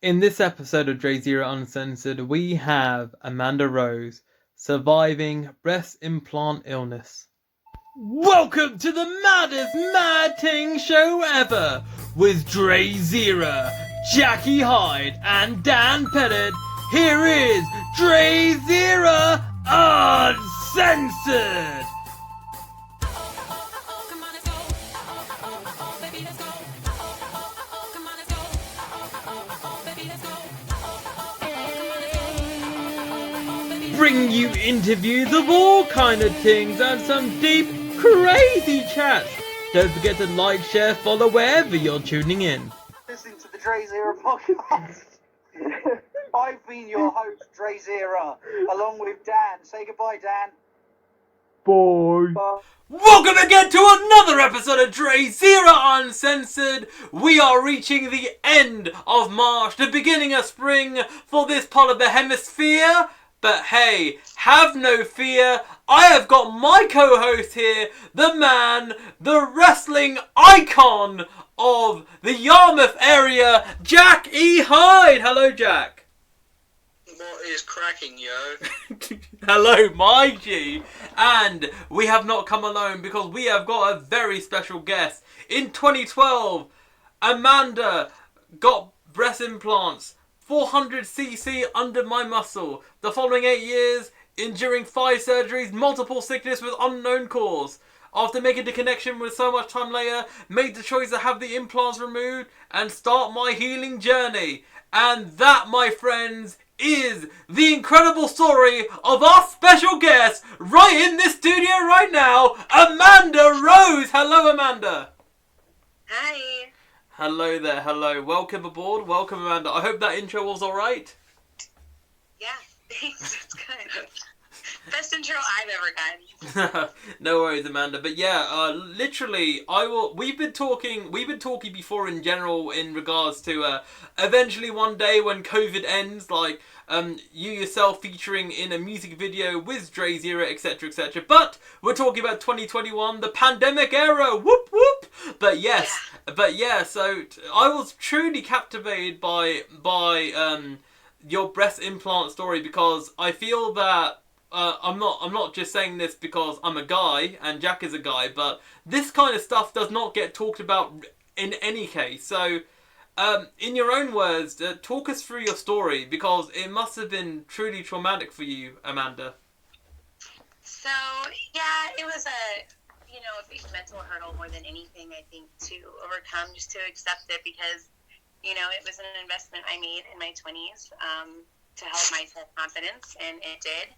In this episode of Dre Zero Uncensored, we have Amanda Rose surviving breast implant illness. Welcome to the maddest mad ting show ever with Dre Zero, Jackie Hyde, and Dan Pettit. Here is Dre Zero Uncensored. Bring you interviews of all kind of things and some deep, crazy chats. Don't forget to like, share, follow wherever you're tuning in. Listening to the Dre Zero podcast. I've been your host, Dre Zero, along with Dan. Say goodbye, Dan. Bye. Bye. Welcome again to another episode of Dre Zero Uncensored. We are reaching the end of March, the beginning of spring for this part of the hemisphere. But hey, have no fear, I have got my co-host here, the man, the wrestling icon of the Yarmouth area, Jack E. Hyde. Hello, Jack. What is cracking, yo? Hello, my G. And we have not come alone because we have got a very special guest. In 2012, Amanda got breast implants. 400cc under my muscle. The following 8 years, enduring 5 surgeries, multiple sickness with unknown cause. After making the connection with so much time later, made the choice to have the implants removed and start my healing journey. And that, my friends, is the incredible story of our special guest right in this studio right now, Amanda Rose. Hello, Amanda. Hi. Hello there, hello. Welcome aboard. Welcome, Amanda. I hope that intro was alright. Yeah, thanks. It's good. Best intro I've ever gotten. No worries, Amanda. But yeah, literally, we've been talking before in general in regards to eventually one day when COVID ends, like you yourself featuring in a music video with Dre Zero, etc., etc. But we're talking about 2021, the pandemic era. Whoop whoop. But yes, yeah. So I was truly captivated by your breast implant story because I feel that. I'm not just saying this because I'm a guy and Jack is a guy, but this kind of stuff does not get talked about in any case. So, in your own words, talk us through your story because it must have been truly traumatic for you, Amanda. So, yeah, it was a big mental hurdle more than anything, I think, to overcome, just to accept it because, it was an investment I made in my 20s to help my self-confidence, and it did.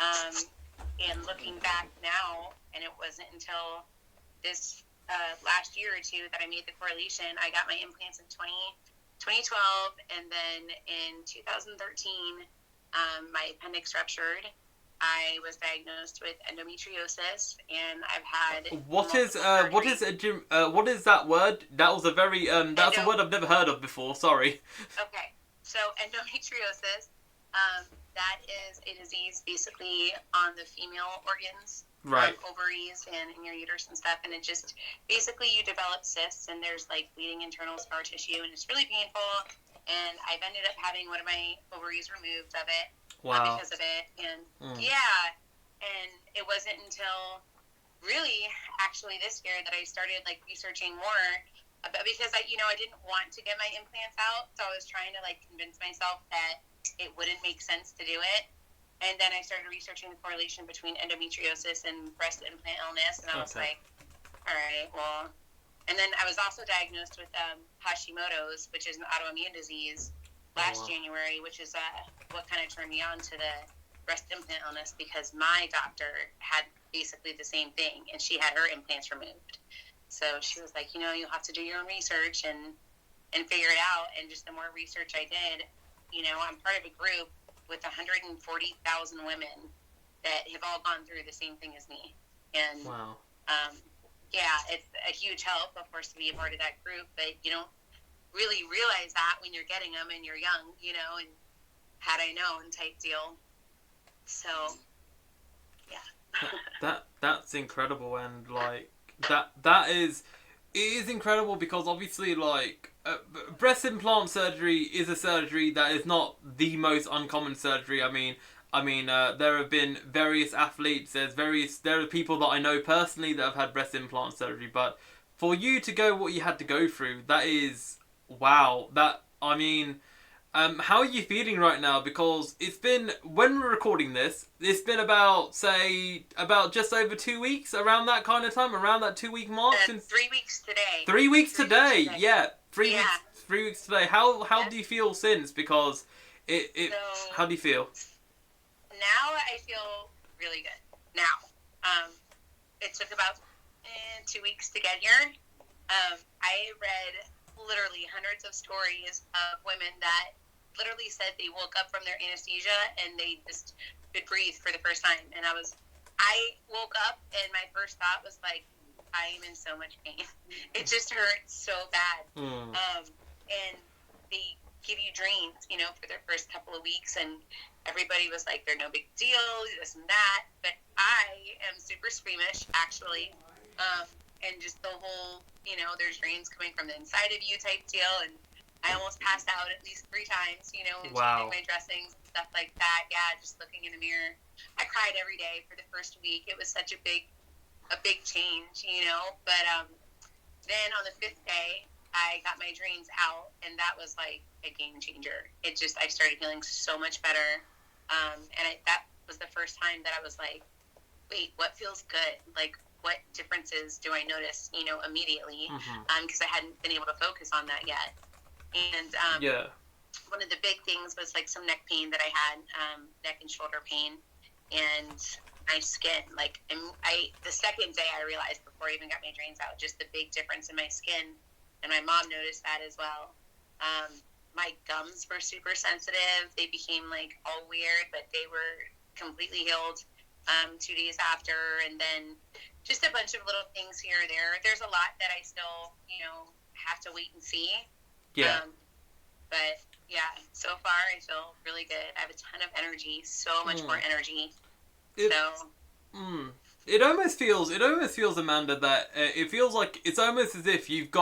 And looking back now, and it wasn't until this last year or two that I made the correlation. I got my implants in 2012, and then in 2013, my appendix ruptured. I was diagnosed with endometriosis, and I've had what is that word? That was a very that's a word I've never heard of before. Sorry. Okay, so endometriosis. That is a disease basically on the female organs, right? Ovaries and in your uterus and stuff, and it just basically you develop cysts and there's like bleeding internal scar tissue and it's really painful. And I've ended up having one of my ovaries removed of it because of it, and and it wasn't until really actually this year that I started like researching more about because I didn't want to get my implants out, so I was trying to like convince myself that it wouldn't make sense to do it. And then I started researching the correlation between endometriosis and breast implant illness, and I was like, all right, well. And then I was also diagnosed with Hashimoto's, which is an autoimmune disease, last January, which is what kind of turned me on to the breast implant illness because my doctor had basically the same thing, and she had her implants removed. So she was like, you'll have to do your own research and figure it out. And just the more research I did, I'm part of a group with 140,000 women that have all gone through the same thing as me. And, it's a huge help, of course, to be a part of that group, but you don't really realize that when you're getting them and you're young, and had I known type deal. So, yeah. That's incredible, and like that is It is incredible because obviously, like, breast implant surgery is a surgery that is not the most uncommon surgery. There have been various athletes. There are people that I know personally that have had breast implant surgery. But for you to go what you had to go through, that is wow. How are you feeling right now? Because it's been, when we're recording this, it's been about just over 2 weeks, around that kind of time, around that 2 week mark. Since 3 weeks today. 3 weeks today, today. yeah. 3 Yeah. weeks. 3 weeks today. How do you feel since? Because how do you feel? Now I feel really good. Now, it took about 2 weeks to get here. I read literally hundreds of stories of women that literally said they woke up from their anesthesia and they just could breathe for the first time. And I woke up and my first thought was like, I am in so much pain. It just hurts so bad. And they give you dreams, for their first couple of weeks, and everybody was like, they're no big deal, this and that. But I am super squeamish, actually. And just the whole, there's dreams coming from the inside of you type deal. And I almost passed out at least 3 times, Wow. changing my dressings, stuff like that. Yeah, just looking in the mirror. I cried every day for the first week. It was such a big change, But then on the 5th day, I got my dreams out, and that was like a game changer. I started feeling so much better. That was the first time that I was like, wait, what feels good? Like, what differences do I notice, immediately? Because I hadn't been able to focus on that yet. And one of the big things was like some neck pain that I had, neck and shoulder pain, and my skin. Like, the second day I realized, before I even got my drains out, just the big difference in my skin. And my mom noticed that as well. My gums were super sensitive. They became like all weird, but they were completely healed 2 days after. And then just a bunch of little things here or there. There's a lot that I still, have to wait and see. Yeah. But yeah, so far I feel really good. I have a ton of energy, so much more energy. It almost feels, Amanda, that it feels like it's almost as if it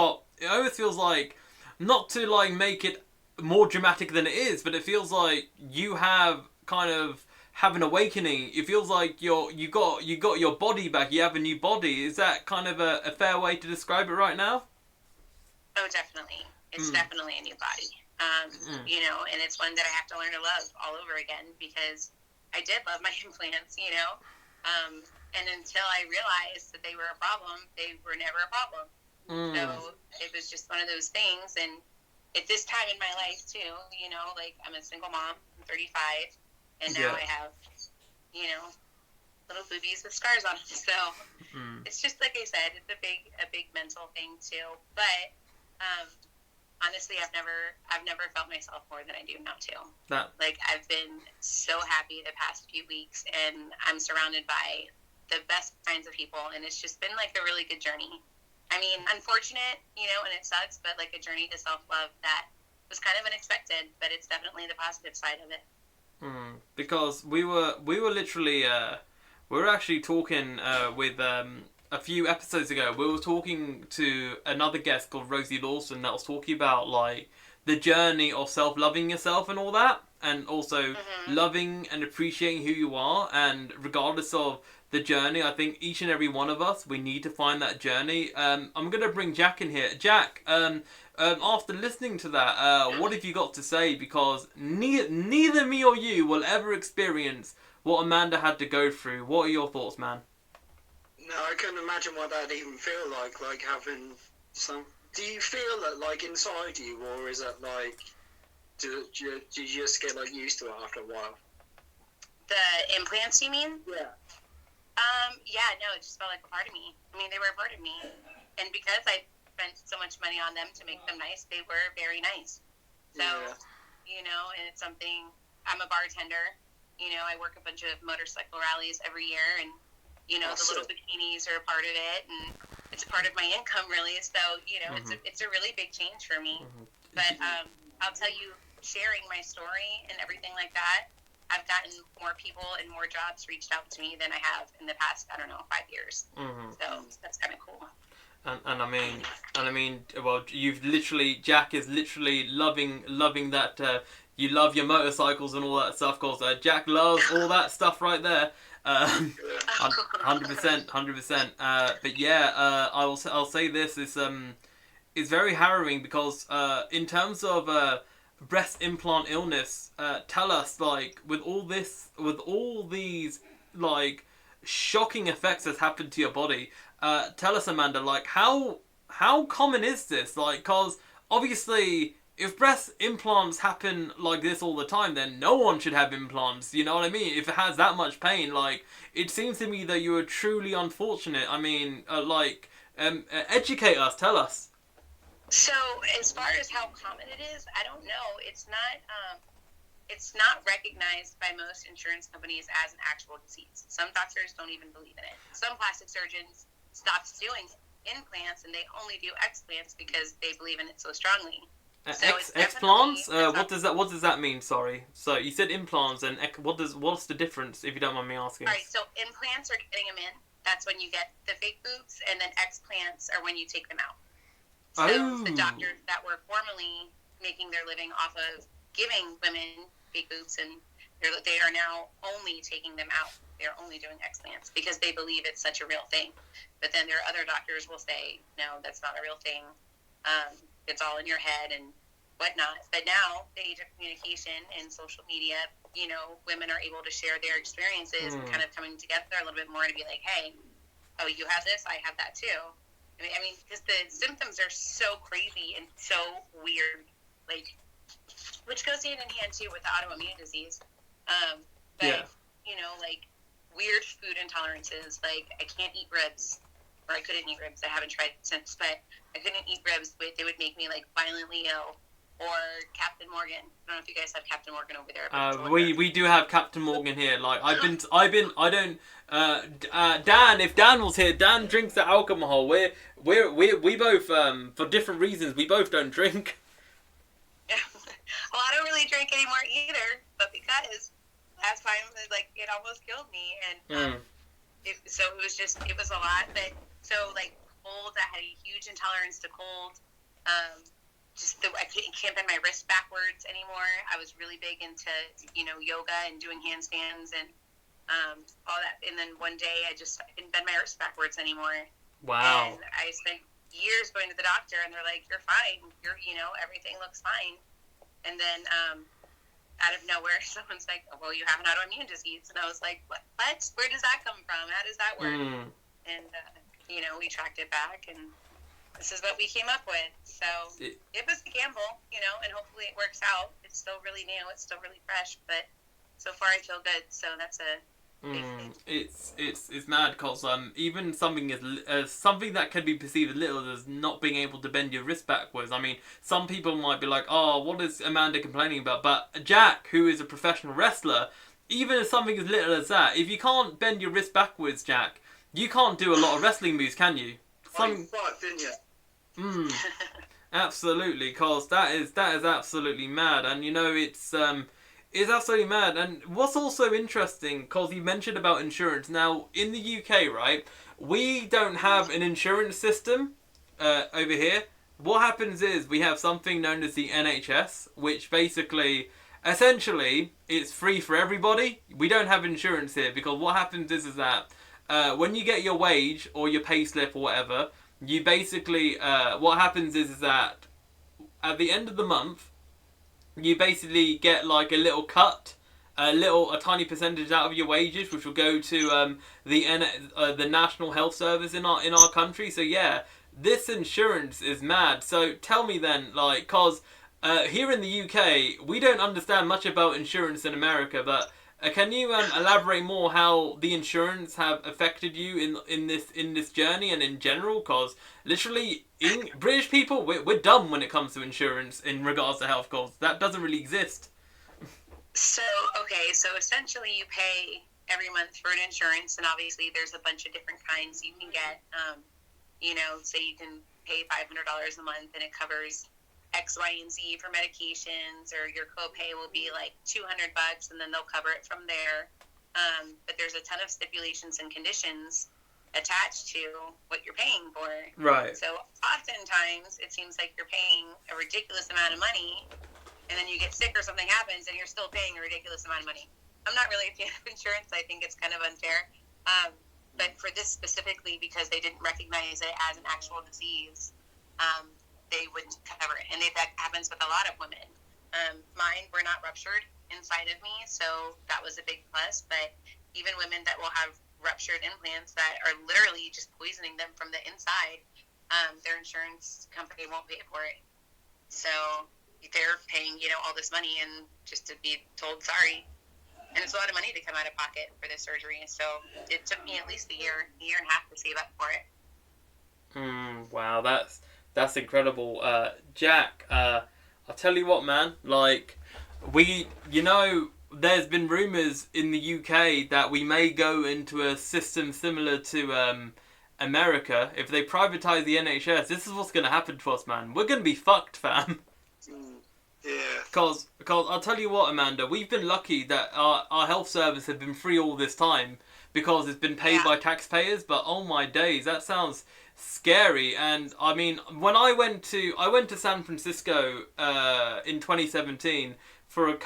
almost feels like, not to like make it more dramatic than it is, but it feels like you have an awakening. It feels like you got your body back. You have a new body. Is that kind of a fair way to describe it right now? Oh, definitely. It's definitely a new body. And it's one that I have to learn to love all over again, because I did love my implants, and until I realized that they were a problem, they were never a problem. So it was just one of those things. And at this time in my life too, like, I'm a single mom, I'm 35, and now I have, little boobies with scars on them. So it's just, like I said, it's a big mental thing too. But honestly, I've never felt myself more than I do now too. Like, I've been so happy the past few weeks, and I'm surrounded by the best kinds of people, and it's just been like a really good journey. I mean, unfortunate, and it sucks, but like a journey to self-love that was kind of unexpected, but it's definitely the positive side of it. Because we were literally we were actually talking with a few episodes ago. We were talking to another guest called Rosie Lawson that was talking about like the journey of self-loving yourself and all that, and also loving and appreciating who you are. And regardless of the journey, I think each and every one of us, we need to find that journey. I'm gonna bring Jack in here. Jack, after listening to that, what have you got to say? Because neither me or you will ever experience what Amanda had to go through. What are your thoughts, man? No, I couldn't imagine what that'd even feel like having some... Do you feel it, like, inside you, or is it, like... Do you just get, like, used to it after a while? The implants, you mean? Yeah. Yeah, no, it just felt like a part of me. I mean, they were a part of me. And because I spent so much money on them to make them nice, they were very nice. So, and it's something... I'm a bartender. I work a bunch of motorcycle rallies every year, and, the little bikinis are a part of it, and it's a part of my income, really. So, it's a really big change for me. But I'll tell you, sharing my story and everything like that, I've gotten more people and more jobs reached out to me than I have in the past, 5 years. So that's kind of cool. And I mean, well, Jack is literally loving that. You love your motorcycles and all that stuff, cause Jack loves all that stuff right there. 100%, 100%. But yeah, I'll say this is very harrowing because in terms of breast implant illness, tell us, like, with all these like shocking effects that's happened to your body. Tell us, Amanda, like, how common is this? Like, cause obviously, if breast implants happen like this all the time, then no one should have implants. You know what I mean? If it has that much pain, like, it seems to me that you are truly unfortunate. I mean, educate us. Tell us. So, as far as how common it is, I don't know. It's not recognized by most insurance companies as an actual disease. Some doctors don't even believe in it. Some plastic surgeons stopped doing implants and they only do explants because they believe in it so strongly. Explants? What does that mean? Sorry. So you said implants, and what's the difference? If you don't mind me asking. All right. So implants are getting them in. That's when you get the fake boobs, and then explants are when you take them out. So the doctors that were formerly making their living off of giving women fake boobs, and they are now only taking them out. They're only doing explants because they believe it's such a real thing. But then there are other doctors will say, no, that's not a real thing. It's all in your head and whatnot. But now, the age of communication and social media, women are able to share their experiences and kind of coming together a little bit more to be like, hey, oh, you have this, I have that too. I mean, because the symptoms are so crazy and so weird, like, which goes hand in hand too with the autoimmune disease. But like weird food intolerances, like I can't eat ribs, or I couldn't eat ribs. I haven't tried since, but I couldn't eat ribs. They would make me like violently ill. Or Captain Morgan. I don't know if you guys have Captain Morgan over there. We do have Captain Morgan here. Like Dan, if Dan was here, Dan drinks the alcohol. We both for different reasons. We both don't drink. Yeah. Well, I don't really drink anymore either, but because last time it almost killed me, and it was a lot. But so like cold, I had a huge intolerance to cold. I can't bend my wrist backwards anymore. I was really big into, yoga and doing handstands and all that. And then one day I couldn't bend my wrist backwards anymore. Wow. And I spent years going to the doctor and they're like, you're fine. Everything looks fine. And then out of nowhere, someone's like, oh, well, you have an autoimmune disease. And I was like, what? Where does that come from? How does that work? And, we tracked it back and this is what we came up with. So it was a gamble, and hopefully it works out. It's still really new. It's still really fresh, but so far I feel good. So that's a big thing. It's mad because even something something that can be perceived as little as not being able to bend your wrist backwards. I mean, some people might be like, oh, what is Amanda complaining about? But Jack, who is a professional wrestler, even if something as little as that, if you can't bend your wrist backwards, Jack, you can't do a lot of wrestling moves, can you? Didn't you? Absolutely, cause that is absolutely mad, and it's absolutely mad. And what's also interesting, cause you mentioned about insurance. Now in the UK, right, we don't have an insurance system over here. What happens is we have something known as the NHS, which essentially, it's free for everybody. We don't have insurance here because what happens is that when you get your wage or your pay slip or whatever, you basically, what happens is that at the end of the month, you basically get like a little cut, a tiny percentage out of your wages, which will go to the National Health Service in our country. So yeah, this insurance is mad. So tell me then, like, cause here in the UK, we don't understand much about insurance in America, but can you elaborate more how the insurance have affected you in this journey and in general? Because literally, British people, we're dumb when it comes to insurance in regards to health costs. That doesn't really exist. So essentially you pay every month for an insurance, and obviously there's a bunch of different kinds you can get. Say you can pay $500 a month and it covers X, Y, and Z for medications, or your copay will be like $200 and then they'll cover it from there. But there's a ton of stipulations and conditions attached to what you're paying for. Right. So oftentimes it seems like you're paying a ridiculous amount of money, and then you get sick or something happens, and you're still paying a ridiculous amount of money. I'm not really a fan of insurance. I think it's kind of unfair. But for this specifically, because they didn't recognize it as an actual disease, they wouldn't cover it. And that happens with a lot of women. Mine were not ruptured inside of me, so that was a big plus. But even women that will have ruptured implants that are literally just poisoning them from the inside, their insurance company won't pay for it. So they're paying, all this money and just to be told sorry. And it's a lot of money to come out of pocket for this surgery. So it took me at least a year and a half to save up for it. Wow, that's incredible. Jack, I'll tell you what, man, like, there's been rumours in the UK that we may go into a system similar to America. If they privatise the NHS, this is what's going to happen to us, man. We're going to be fucked, fam. Yeah. Because I'll tell you what, Amanda, we've been lucky that our health service has been free all this time because it's been paid by taxpayers, but oh my days, that sounds scary. And I mean, when I went to San Francisco in 2017 for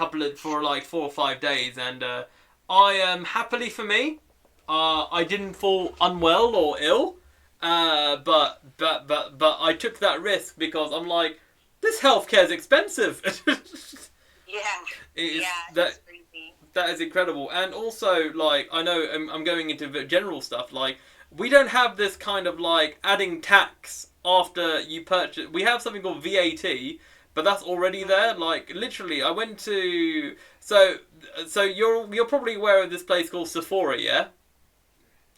like 4 or 5 days, and happily for me, I didn't fall unwell or ill, but I took that risk because I'm like, this healthcare is expensive. That's crazy. That is incredible. And also, like, I know I'm going into general stuff, like, we don't have this kind of, like, adding tax after you purchase. We have something called VAT, but that's already there. Like, literally, I went to... So you're probably aware of this place called Sephora, yeah?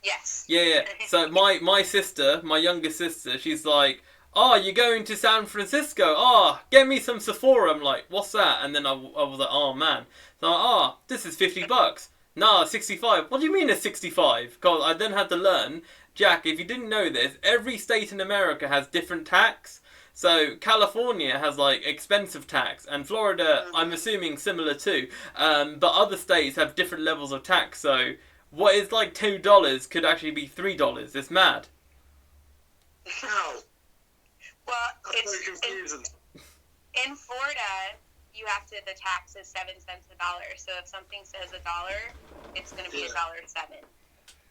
Yes. Yeah. So my sister, my youngest sister, she's like, "Oh, you're going to San Francisco? Oh, get me some Sephora." I'm like, "What's that?" And then I was like, "Oh man." So I'm like, this is $50. Nah, 65. What do you mean it's 65? Because I then had to learn, Jack, if you didn't know this, every state in America has different tax. So California has like expensive tax, and Florida, I'm assuming similar too. But other states have different levels of tax. So what is like $2 could actually be $3. It's mad. Wow. Well, That's very confusing. In Florida, the tax is 7 cents a dollar. So if something says $1, it's going to be $1.07.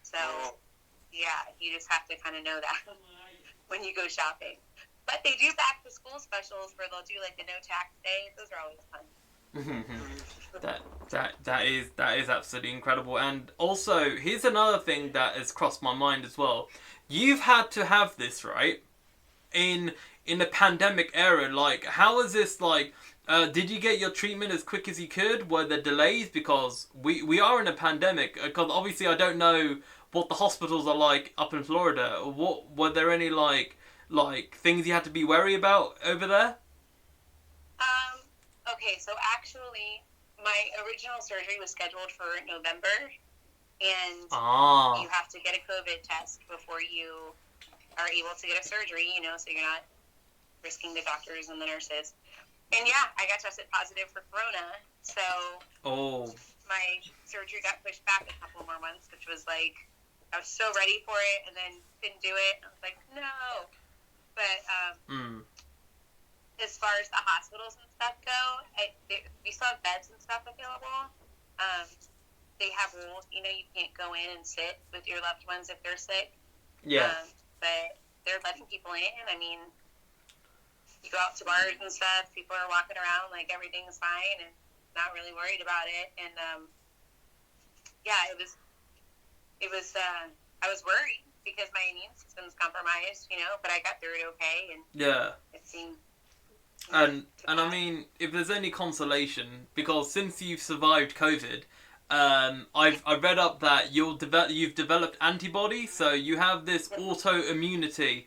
So, you just have to kind of know that when you go shopping. But they do back to school specials where they'll do like the no tax day. Those are always fun. That is absolutely incredible. And also, here's another thing that has crossed my mind as well. You've had to have this, right? In the pandemic era, like, how is this, like, did you get your treatment as quick as you could? Were there delays? Because we are in a pandemic. Because obviously I don't know what the hospitals are like up in Florida. What were there any like things you had to be wary about over there? Okay, so actually, my original surgery was scheduled for November, and you have to get a COVID test before you are able to get a surgery, so you're not risking the doctors and the nurses. And I got tested positive for corona, so my surgery got pushed back a couple more months, which was like, I was so ready for it, and then didn't do it. I was like, no. But as far as the hospitals and stuff go, we still have beds and stuff available. They have rules, you can't go in and sit with your loved ones if they're sick. Yeah. But they're letting people in. I mean, you go out to bars and stuff, people are walking around like everything's fine and not really worried about it. And I was worried because my immune system's compromised, but I got through it okay. And it seemed. And I mean, if there's any consolation, because since you've survived COVID, I've read up that you've developed antibodies, so you have this autoimmunity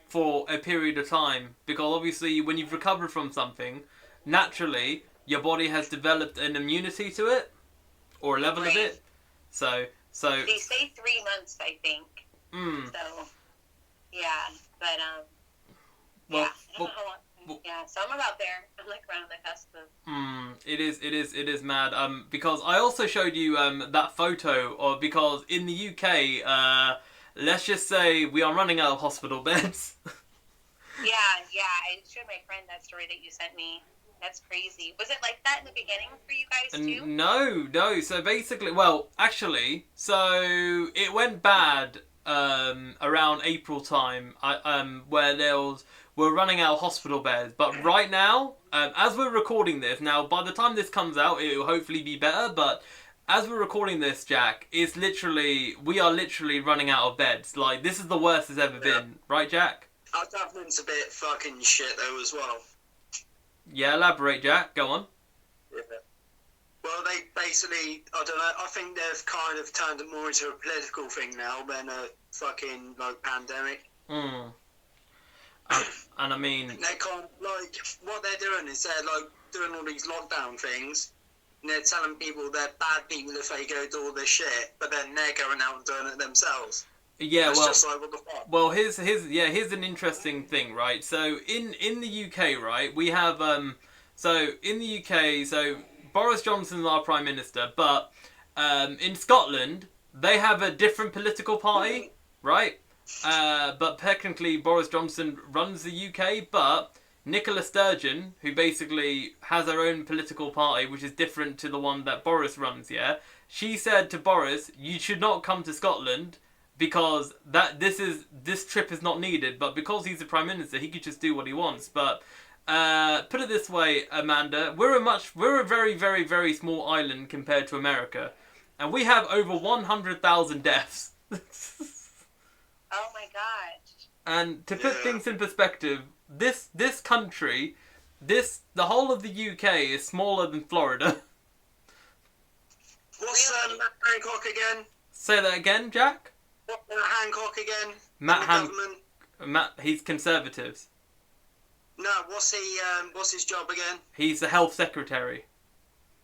for a period of time, because obviously when you've recovered from something, naturally your body has developed an immunity to it, or a level of it. So they say 3 months, I think. So but I don't know how long. So I'm about there. I'm like around the cusp of. It is mad. Because I also showed you that photo, because in the UK, let's just say we are running out of hospital beds. Yeah. I showed my friend that story that you sent me. That's crazy. Was it like that in the beginning for you guys too? No. So basically, well, actually, so it went bad around April time, where we're running out of hospital beds. But right now, as we're recording this, now by the time this comes out, it will hopefully be better. But as we're recording this, Jack, we are literally running out of beds. Like, this is the worst it's ever been, right, Jack? Our government's a bit fucking shit though as well. Yeah, elaborate, Jack. Go on. Yeah. Well, they basically, I don't know, I think they've kind of turned it more into a political thing now than a fucking, like, pandemic. And I mean... They can't, like, what they're doing is they're, like, doing all these lockdown things, and they're telling people they're bad people if they go do all this shit, but then they're going out and doing it themselves. Yeah, it's well, just like, what the fuck? Well, here's an interesting thing, right? So in the UK, right, we have so in the UK, so Boris Johnson's our Prime Minister, but in Scotland they have a different political party, right? But technically Boris Johnson runs the UK, but Nicola Sturgeon, who basically has her own political party, which is different to the one that Boris runs, yeah, she said to Boris, "You should not come to Scotland." Because this trip is not needed, but because he's the Prime Minister, he could just do what he wants. But put it this way, Amanda, we're a very, very, very small island compared to America, and we have over 100,000 deaths. Oh my gosh! And to put things in perspective, this country, the whole of the UK is smaller than Florida. What's Matt Hancock again? Say that again, Jack. Matt Hancock again? Matt, he's Conservatives. No, what's his job again? He's the Health Secretary.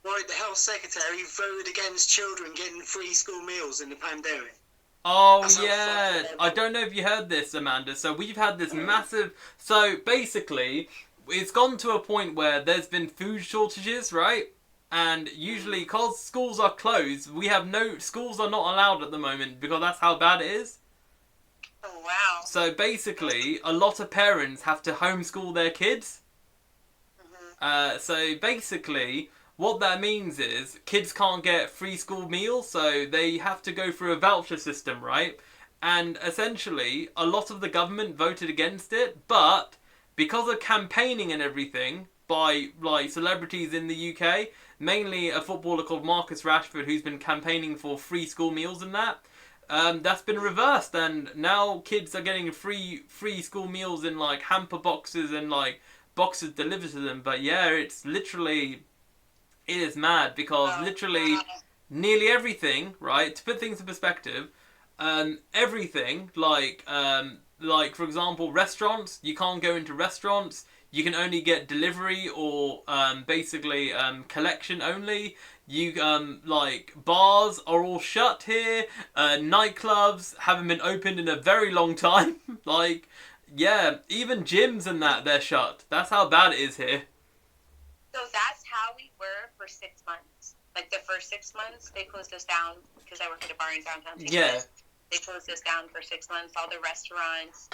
Right, the Health Secretary voted against children getting free school meals in the pandemic. Oh, yeah. I don't know if you heard this, Amanda. So we've had this massive... So basically, it's gone to a point where there's been food shortages, right? And usually, because schools are closed, schools are not allowed at the moment because that's how bad it is. Oh, wow. So basically, a lot of parents have to homeschool their kids. So basically, what that means is kids can't get free school meals, so they have to go through a voucher system, right? And essentially, a lot of the government voted against it, but because of campaigning and everything by like celebrities in the UK, mainly a footballer called Marcus Rashford, who's been campaigning for free school meals and that's been reversed, and now kids are getting free school meals in like hamper boxes and like boxes delivered to them. But yeah, it's literally, it is mad because literally nearly everything, right, to put things in perspective, everything like for example restaurants, you can't go into restaurants. You can only get delivery or basically collection only. You like bars are all shut here. Nightclubs haven't been opened in a very long time. Like, yeah, even gyms and they're shut. That's how bad it is here. So that's how we were for 6 months. Like the first 6 months, they closed us down because I work at a bar in downtown St. Yeah. Louis. They closed us down for 6 months. All the restaurants.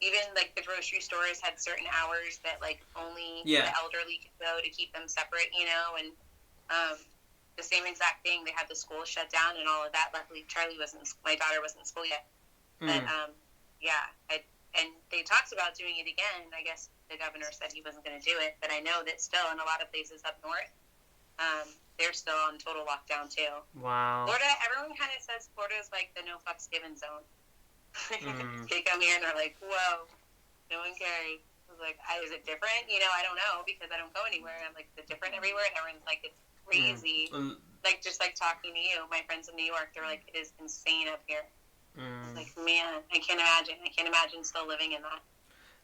Even, like, the grocery stores had certain hours that, like, only the elderly could go to keep them separate, you know, and the same exact thing, they had the school shut down and all of that. Luckily, my daughter wasn't in school yet. But, and they talked about doing it again. I guess the governor said he wasn't going to do it, but I know that still in a lot of places up north, they're still on total lockdown, too. Wow. Florida, everyone kind of says Florida's like the no fucks given zone. They come here and they're like, whoa, no one cares. I was like, is it different? You know, I don't know because I don't go anywhere. And I'm like, is it different everywhere? And everyone's like, it's crazy. Like, just like talking to you, my friends in New York, they're like, it is insane up here. Like, man, I can't imagine still living in that.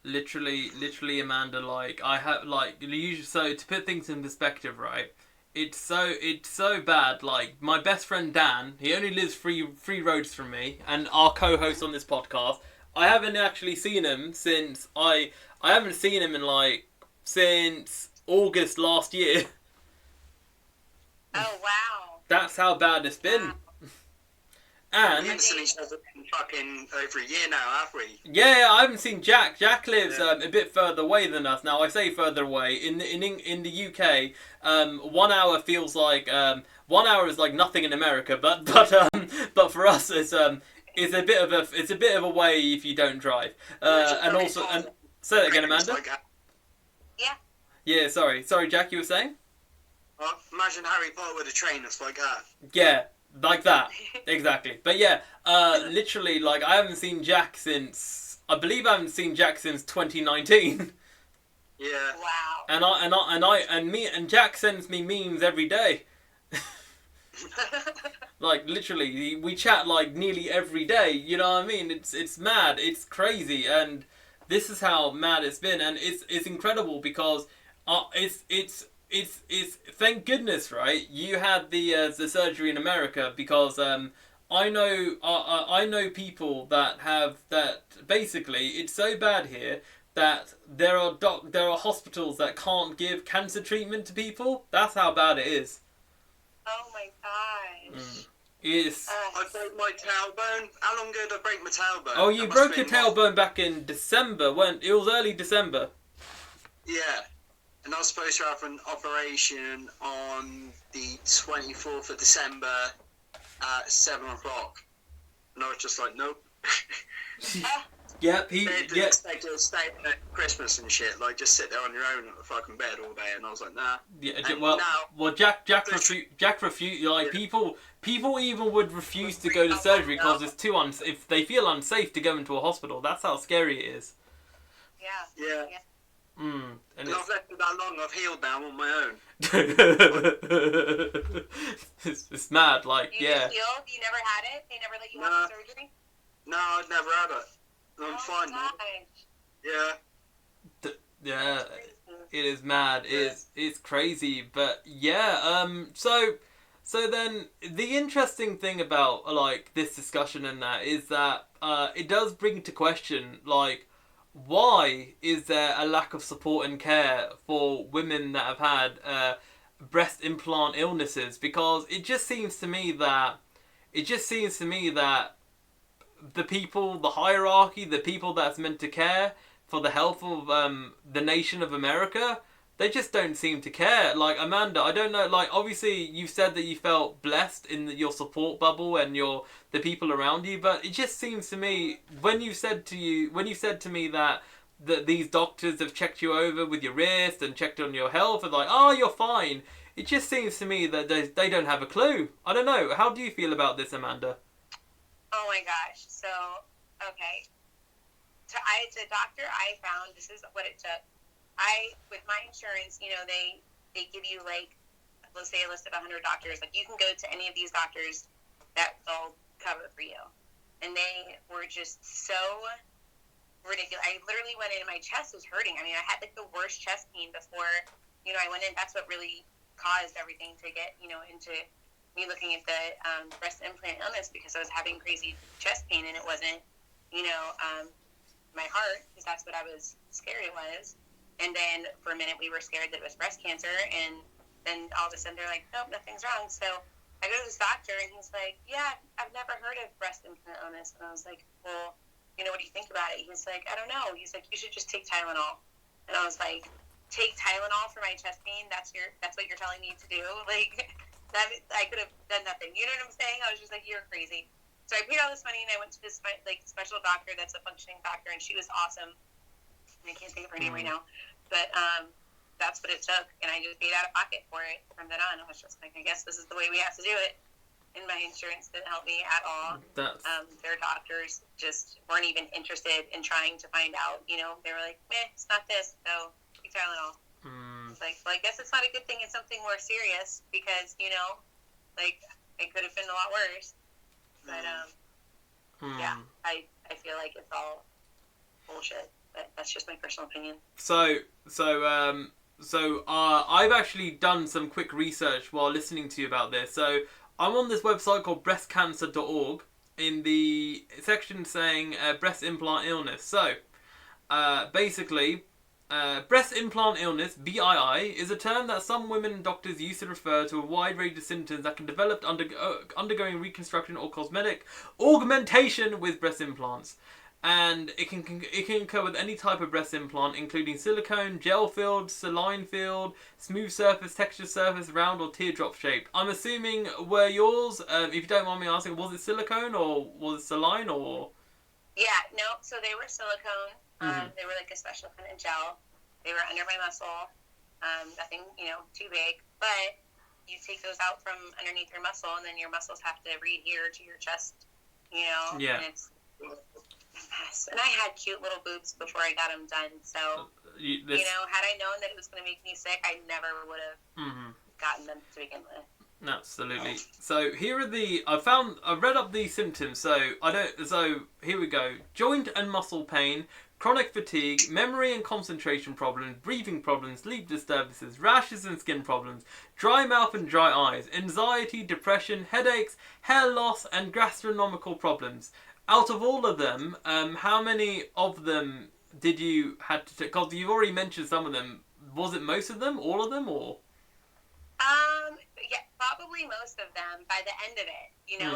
Literally, Amanda, like, I have, like, usually, so to put things in perspective, right, it's so bad, like, my best friend Dan, he only lives three roads from me, and our co-host on this podcast, I haven't actually seen him since, I haven't seen him in, like, since August last year. Oh, wow. That's how bad it's been. Wow. And we haven't seen each other in fucking over a year now, have we? yeah, I haven't seen Jack. Jack lives a bit further away than us. Now I say further away. In the UK, 1 hour feels like 1 hour is like nothing in America. But for us, it's a bit of a way if you don't drive. And also, and say that again, Amanda. Yeah. Yeah, sorry, Jack. You were saying? Well, imagine Harry Potter with a train that's like that. Yeah. Like that, exactly. But yeah, literally, like I haven't seen Jack since 2019. Yeah. Wow. And Jack sends me memes every day. Like literally, we chat like nearly every day. You know what I mean? It's mad. It's crazy, and this is how mad it's been, and it's incredible because it's thank goodness, right? You had the surgery in America because I know people that have that basically it's so bad here that there are hospitals that can't give cancer treatment to people. That's how bad it is. Oh my gosh. It's I broke my tailbone. How long ago did I break my tailbone? oh, you broke your tailbone back in December. When it was early December. Yeah. And I was supposed to have an operation on the 24th of December at 7 o'clock. And I was just like, nope. Yep, They didn't expect you to stay at Christmas and shit. Like, just sit there on your own at the fucking bed all day. And I was like, nah. Yeah, And well, now, Jack refused. Like people even would refuse to go to surgery because it's too if they feel unsafe to go into a hospital. That's how scary it is. Yeah. yeah. And And I've left it that long. I've healed now on my own. it's mad. Like You yeah. just healed? You never had it? They never let you have the surgery? No, I'd never had it. I'm Oh fine my now. gosh. Yeah. Yeah. It is mad. It's crazy. But yeah. So then the interesting thing about like this discussion and that is that it does bring to question like. Why is there a lack of support and care for women that have had breast implant illnesses? Because it just seems to me that the people, the hierarchy, the people that's meant to care for the health of the nation of America, they just don't seem to care. Like Amanda, I don't know. Like obviously, you said that you felt blessed in your support bubble and the people around you, but it just seems to me when you said to me that these doctors have checked you over with your wrist and checked on your health and like, oh, you're fine. It just seems to me that they don't have a clue. I don't know. How do you feel about this, Amanda? Oh my gosh. So, okay. The doctor I found, this is what it took. With my insurance, you know, they give you like, let's say a list of 100 doctors. Like you can go to any of these doctors that will cover for you. And they were just so ridiculous. I literally went in and my chest was hurting. I mean, I had like the worst chest pain before, you know, I went in. That's what really caused everything to get, you know, into me looking at the breast implant illness because I was having crazy chest pain and it wasn't, you know, my heart, because that's what I was scared it was. And then for a minute we were scared that it was breast cancer, and then all of a sudden they're like, nope, nothing's wrong. So I go to this doctor and he's like, yeah, I've never heard of breast implant illness. And I was like, well, you know, what do you think about it? He's like, I don't know. He's like, you should just take Tylenol. And I was like, take Tylenol for my chest pain? That's what you're telling me to do? Like, that I could have done nothing. You know what I'm saying? I was just like, you're crazy. So I paid all this money and I went to this like special doctor that's a functioning doctor, and she was awesome. I can't think of her name right now, but that's what it took, and I just paid out of pocket for it from then on. I was just like, I guess this is the way we have to do it, and my insurance didn't help me at all. Their doctors just weren't even interested in trying to find out, you know, they were like, meh, it's not this, so take Tylenol. It's like, well, I guess it's not a good thing, it's something more serious, because, you know, like, it could have been a lot worse, but, yeah, I feel like it's all bullshit. But that's just my personal opinion. So I've actually done some quick research while listening to you about this. So I'm on this website called breastcancer.org in the section saying breast implant illness. So basically, Breast implant illness, BII, is a term that some women and doctors use to refer to a wide range of symptoms that can develop undergoing reconstruction or cosmetic augmentation with breast implants. And it can occur with any type of breast implant, including silicone, gel filled, saline filled, smooth surface, textured surface, round or teardrop shaped. I'm assuming were yours, if you don't mind me asking, was it silicone or was it saline or? Yeah, no, so they were silicone. They were like a special kind of gel. They were under my muscle. Nothing, too big. But you take those out from underneath your muscle, and then your muscles have to re-adhere to your chest, Yeah. And it's a mess. And I had cute little boobs before I got them done. So, had I known that it was going to make me sick, I never would have gotten them to begin with. Absolutely. So here are I read up these symptoms. So here we go. Joint and muscle pain, chronic fatigue, memory and concentration problems, breathing problems, sleep disturbances, rashes and skin problems, dry mouth and dry eyes, anxiety, depression, headaches, hair loss, and gastronomical problems. Out of all of them, how many of them did you had to take? Because you've already mentioned some of them. Was it most of them, all of them, or? Yeah, probably most of them by the end of it,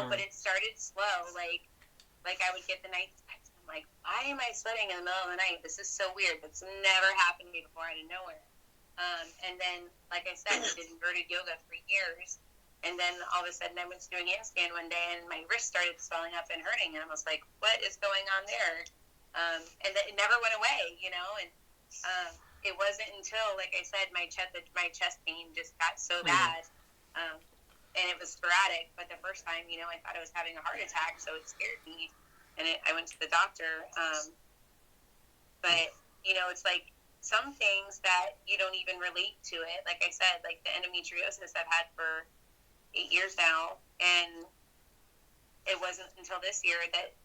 but it started slow. Like I would get the night sweats. I'm like, why am I sweating in the middle of the night? This is so weird. That's never happened to me before out of nowhere. And then, like I said, I did inverted yoga for years. And then all of a sudden I went to do a handstand one day and my wrist started swelling up and hurting. And I was like, what is going on there? And it never went away, and it wasn't until, like I said, my chest pain just got so bad. And it was sporadic, but the first time, I thought I was having a heart attack, so it scared me, and I went to the doctor. But, it's like some things that you don't even relate to it. Like I said, like the endometriosis I've had for 8 years now, and it wasn't until this year that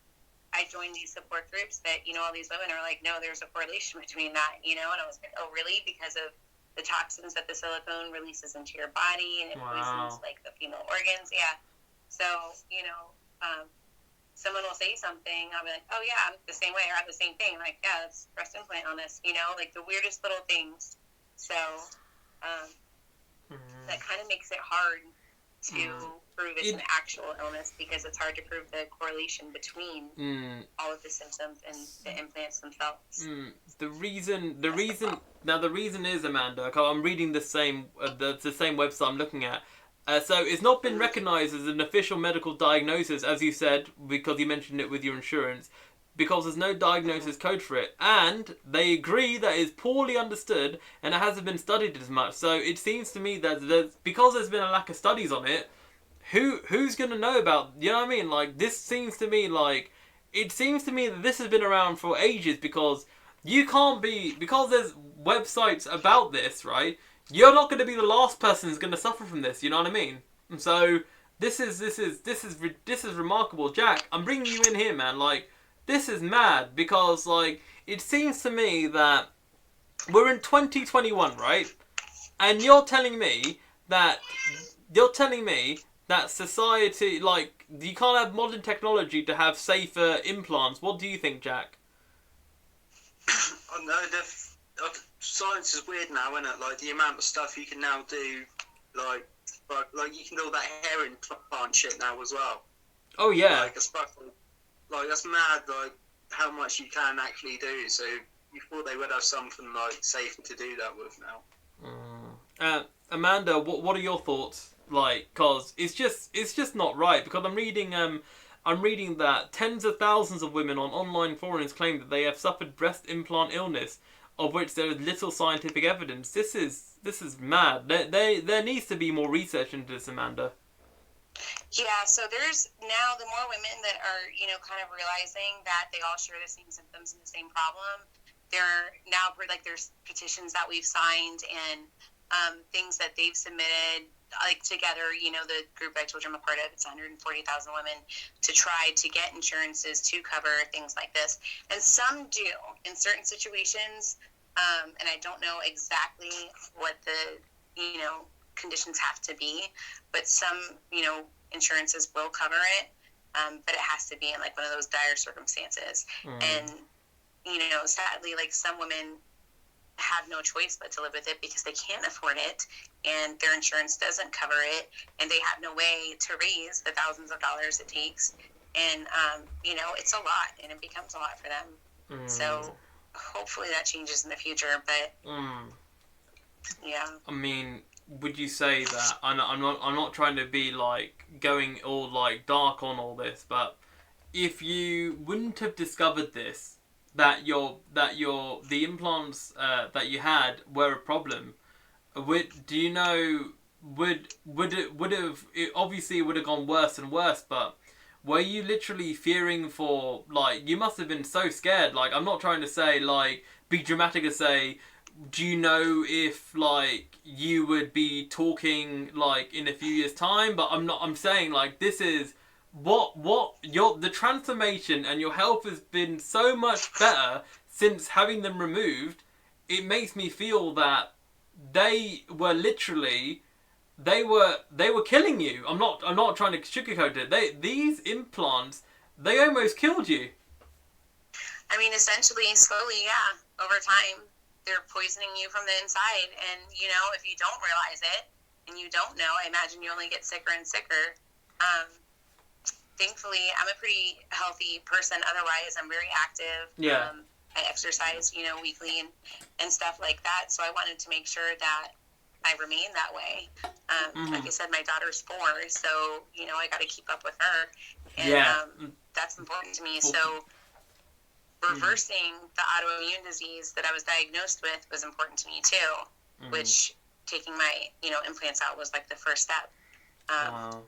I joined these support groups that, all these women are like, no, there's a correlation between that, and I was like, oh, really? Because of the toxins that the silicone releases into your body, and it poisons like the female organs. Yeah. So, someone will say something, I'll be like, oh yeah, I'm the same way, or I have the same thing. I'm like, yeah, that's breast implant illness, like the weirdest little things. So, that kind of makes it hard to prove it's an actual illness, because it's hard to prove the correlation between all of the symptoms and the implants themselves. The reason is, Amanda, 'cause I'm reading the same website I'm looking at. So it's not been recognised as an official medical diagnosis, as you said, because you mentioned it with your insurance, because there's no diagnosis code for it, and they agree that it's poorly understood and it hasn't been studied as much. So it seems to me that because there's been a lack of studies on it, who's going to know about, you know what I mean? Like, it seems to me that this has been around for ages, because because there's websites about this, right? You're not going to be the last person who's going to suffer from this, you know what I mean? And so this is remarkable. Jack, I'm bringing you in here, man. Like, this is mad, because, like, it seems to me that we're in 2021, right? And you're telling me that society, like, you can't have modern technology to have safer implants. What do you think, Jack? I know, science is weird now, isn't it? Like, the amount of stuff you can now do, like you can do all that hair implant shit now as well. Oh, yeah. Like, that's mad, like, how much you can actually do. So you thought they would have something, like, safer to do that with now. Amanda, what are your thoughts? Like, cause it's just not right. Because I'm reading that tens of thousands of women on online forums claim that they have suffered breast implant illness, of which there is little scientific evidence. This is mad. There needs to be more research into this, Amanda. Yeah, so there's now the more women that are, kind of realizing that they all share the same symptoms and the same problem. There are now, like, there's petitions that we've signed and things that they've submitted, like, together, the group I told you I'm a part of, it's 140,000 women, to try to get insurances to cover things like this. And some do in certain situations, and I don't know exactly what the, conditions have to be, but some, insurances will cover it, but it has to be in, like, one of those dire circumstances. And, sadly, like, some women have no choice but to live with it because they can't afford it and their insurance doesn't cover it and they have no way to raise the thousands of dollars it takes. And, you know, it's a lot and it becomes a lot for them. So hopefully that changes in the future, but yeah. I mean, would you say that, I'm not trying to be like going all like dark on all this, but if you wouldn't have discovered this, that the implants that you had were a problem, would it obviously would have gone worse and worse, but were you literally fearing for, like, you must have been so scared, like, I'm not trying to say, like, be dramatic and say, do you know if, like, you would be talking, like, in a few years' time, but I'm saying, like, this is the transformation and your health has been so much better since having them removed. It makes me feel that they were literally, they were killing you. I'm not trying to sugarcoat it. These implants, they almost killed you. I mean, essentially, slowly, yeah, over time, they're poisoning you from the inside. And, you know, if you don't realize it and you don't know, I imagine you only get sicker and sicker. Thankfully, I'm a pretty healthy person. Otherwise, I'm very active. Yeah. I exercise, you know, weekly and stuff like that. So I wanted to make sure that I remain that way. Like I said, my daughter's 4, so, you know, I got to keep up with her. And that's important to me. So reversing the autoimmune disease that I was diagnosed with was important to me too, which taking my, you know, implants out was like the first step. Wow.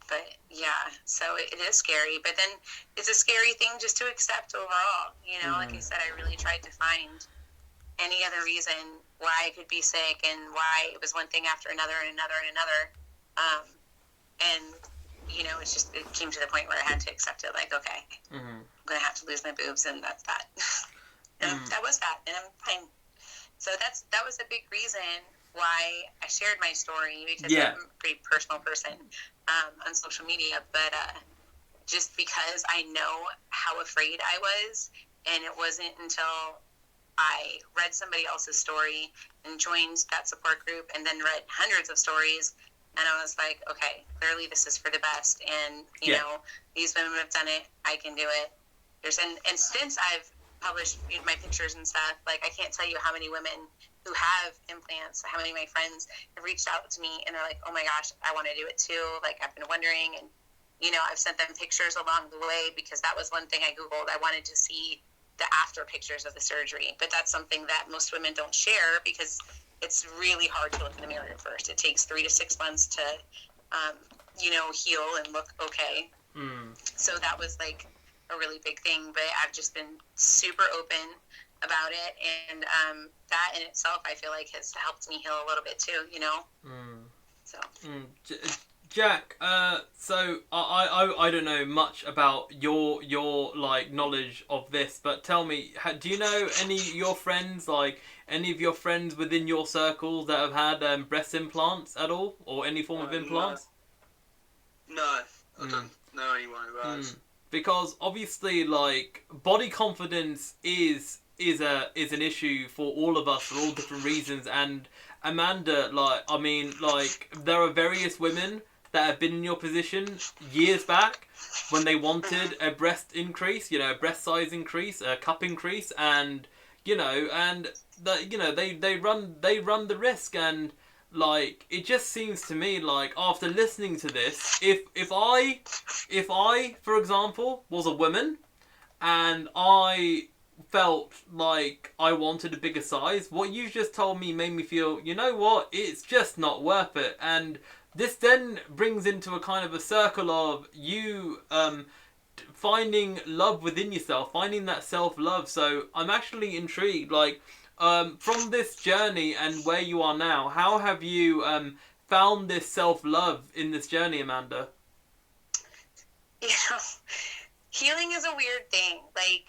But yeah, so it is scary, but then it's a scary thing just to accept overall, you know, like I said, I really tried to find any other reason why I could be sick and why it was one thing after another and another and another. And, you know, it came to the point where I had to accept it, like, okay, I'm going to have to lose my boobs and that's that. And that was that, and I'm fine. So that was a big reason why I shared my story, because I'm a pretty personal person on social media, but just because I know how afraid I was, and it wasn't until I read somebody else's story and joined that support group and then read hundreds of stories, and I was like, okay, clearly this is for the best, and, you know, these women have done it, I can do it. And since I've published my pictures and stuff, like, I can't tell you how many women who have implants, how many of my friends have reached out to me and they're like, oh my gosh, I want to do it too. Like, I've been wondering, and, you know, I've sent them pictures along the way because that was one thing I Googled. I wanted to see the after pictures of the surgery, but that's something that most women don't share because it's really hard to look in the mirror at first. It takes 3 to 6 months to, you know, heal and look okay. So that was like a really big thing, but I've just been super open about it, and that in itself I feel like has helped me heal a little bit too, you know. So Jack, so I don't know much about your like knowledge of this, but tell me, do you know any of your friends, like any of your friends within your circle that have had breast implants at all, or any form of implants? No, I don't know anyone who has. Because obviously, like, body confidence is an issue for all of us for all different reasons. And Amanda, like, I mean, like, there are various women that have been in your position years back when they wanted a breast increase, you know, a breast size increase, a cup increase, and you know, and they run the risk. And like, it just seems to me like, after listening to this, if I for example was a woman and I felt like I wanted a bigger size, what you just told me made me feel, you know what, it's just not worth it. And this then brings into a kind of a circle of you finding love within yourself, finding that self-love. So I'm actually intrigued, like, from this journey and where you are now, how have you found this self-love in this journey, Amanda? You know, healing is a weird thing. Like,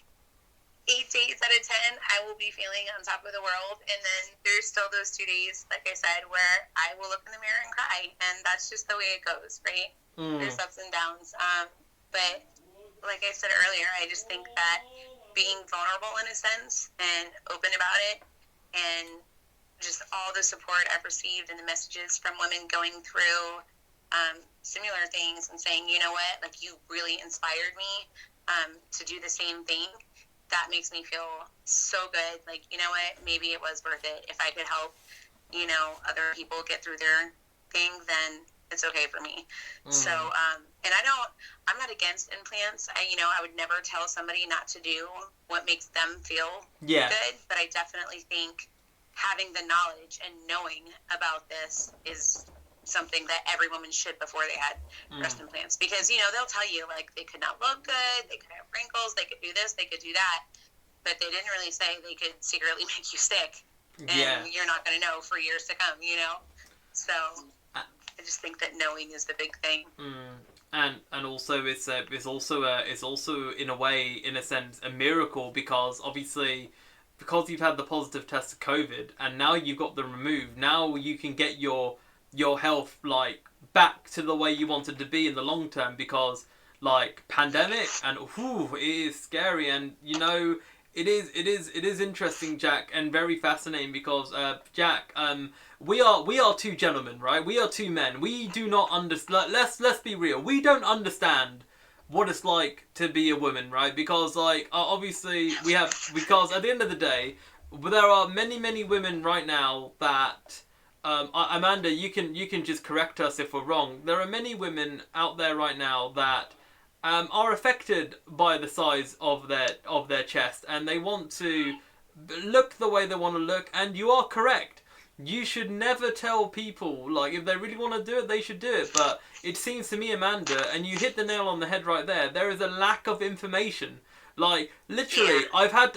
8 days out of 10, I will be feeling on top of the world, and then there's still those 2 days, like I said, where I will look in the mirror and cry, and that's just the way it goes, right? There's ups and downs. But like I said earlier, I just think that being vulnerable in a sense and open about it and just all the support I've received and the messages from women going through similar things and saying, you know what, like, you really inspired me to do the same thing. That makes me feel so good. Like, you know what, maybe it was worth it. If I could help, you know, other people get through their thing, then it's okay for me. So, and I'm not against implants. I would never tell somebody not to do what makes them feel good, but I definitely think having the knowledge and knowing about this is something that every woman should before they had breast implants, because they'll tell you, like, they could not look good, they could have wrinkles, they could do this, they could do that, but they didn't really say they could secretly make you sick, and you're not going to know for years to come. So I just think that knowing is the big thing. And also it's also in a way, in a sense, a miracle, because obviously, because you've had the positive test of COVID and now you've got them removed, now you can get your health, like, back to the way you wanted to be in the long term, because, like, pandemic, and it is scary. And it is interesting, Jack, and very fascinating, because Jack, we are two gentlemen, right? We are two men. We do not understand. Let's be real. We don't understand what it's like to be a woman, right? Because, like, obviously because at the end of the day, there are many women right now that, Amanda, you can just correct us if we're wrong. There are many women out there right now that are affected by the size of their chest, and they want to look the way they want to look. And you are correct. You should never tell people, like, if they really want to do it, they should do it. But it seems to me, Amanda, and you hit the nail on the head right there. There is a lack of information. Like, literally, I had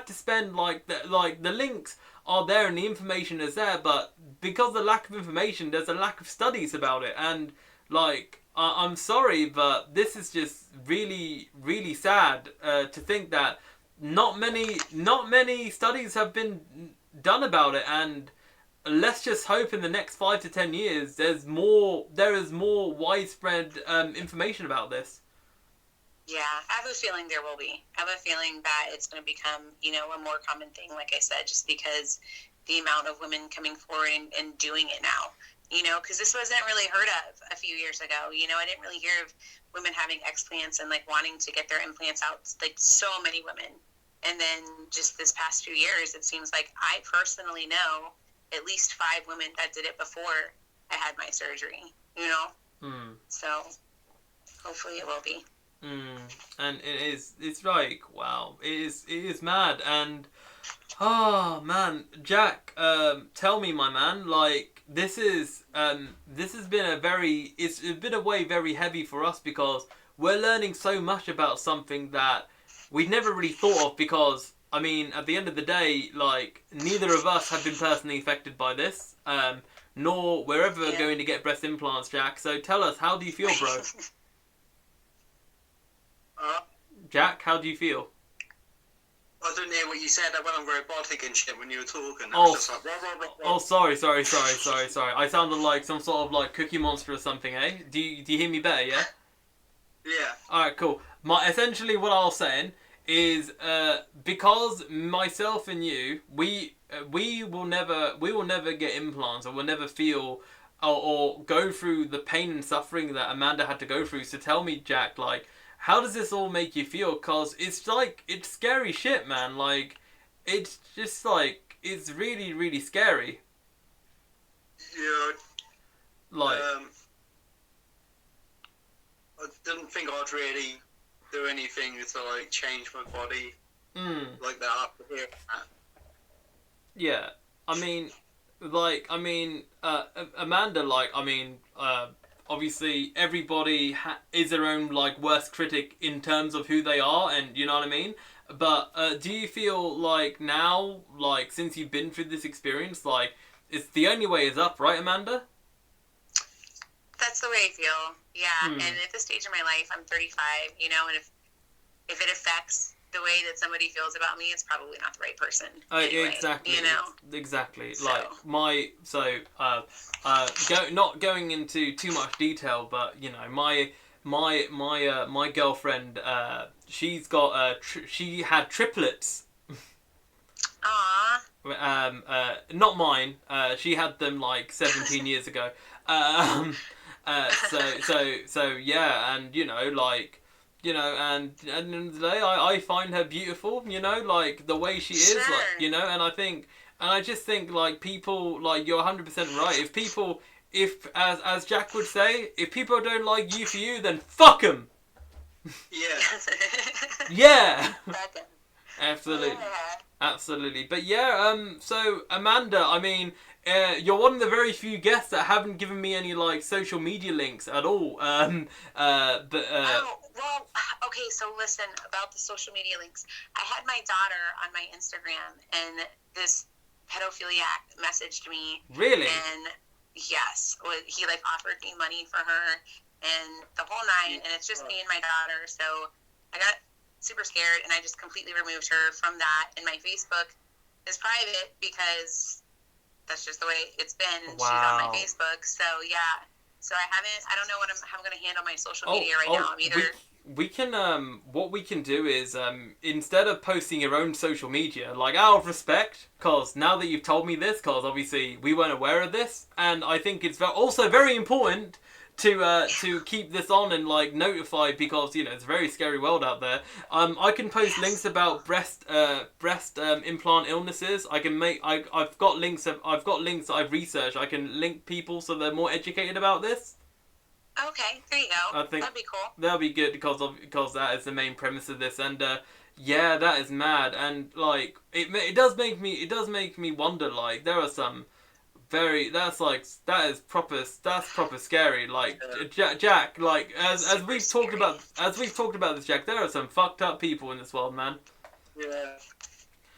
to spend, like, the links are there and the information is there, but because of the lack of information, there's a lack of studies about it. And, like, I'm sorry, but this is just really, really sad to think that not many studies have been done about it. And let's just hope in the next 5 to 10 years there is more widespread information about this. Yeah, I have a feeling there will be. I have a feeling that it's going to become, a more common thing, like I said, just because the amount of women coming forward and doing it now, because this wasn't really heard of a few years ago. I didn't really hear of women having explants and, like, wanting to get their implants out, like, so many women. And then just this past few years, it seems like I personally know at least 5 women that did it before I had my surgery, So hopefully it will be. And it's like, wow, it is mad. And man, Jack, tell me, my man, like, this has been it's been a way very heavy for us, because we're learning so much about something that we'd never really thought of, because, I mean, at the end of the day, like, neither of us have been personally affected by this, nor we're ever going to get breast implants, Jack. So tell us, how do you feel, bro? Jack, how do you feel? I didn't hear what you said. I went on robotic and shit when you were talking. Oh, just like, sorry. I sounded like some sort of, like, Cookie Monster or something, eh? Do you hear me better, yeah? Yeah. Alright, cool. Essentially what I was saying is, because myself and you, we will never get implants, or will never feel or go through the pain and suffering that Amanda had to go through. So tell me, Jack, like, how does this all make you feel? Because it's scary shit, man. Like, it's just, like, it's really, really scary. Yeah. Like, I didn't think I'd really do anything to, like, change my body like that after hearing that. Yeah. Amanda, like, obviously everybody is their own, like, worst critic in terms of who they are, and you know what I mean? But do you feel like now, like, since you've been through this experience, like, it's the only way is up, right, Amanda? That's the way I feel, yeah. And at this stage of my life, I'm 35, and if it affects the way that somebody feels about me, it's probably not the right person. Anyway, exactly. Exactly. So. Like, not going into too much detail, but, my girlfriend, she's got she had triplets. Aww. Not mine. She had them like 17 years ago. So yeah, and like, and at the end of the day, I find her beautiful. Like the way she is, Sure. like, and I just think like people, like, you're 100% right. If as Jack would say, if people don't like you for you, then fuck them. Yeah. Yeah. Second. Absolutely. Yeah. Absolutely. But yeah, so Amanda, I mean, you're one of the very few guests that haven't given me any like social media links at all. Oh, well, okay, so listen, about the social media links. I had my daughter on my Instagram, and this pedophiliac messaged me. Really? And yes, he like offered me money for her and the whole nine, and it's just me and my daughter. So I got super scared, and I just completely removed her from that. And my Facebook is private because that's just the way it's been. And she's on my Facebook. So yeah. So I don't know how I'm going to handle my social media right now. I'm either... We can, what we can do is, instead of posting your own social media, like, out of respect, because now that you've told me this, because obviously we weren't aware of this, and I think it's also very important to keep this on and like notify, because it's a very scary world out there. I can post links about breast implant illnesses. I can I've got links that I've researched. I can link people so they're more educated about this. Okay, there you go. I think that'd be cool. That'll be good because that is the main premise of this, and yeah, that is mad, and like it does make me wonder. Like there are some that's proper scary. Like Jack, like as we've talked about this, Jack, there are some fucked up people in this world, man. Yeah,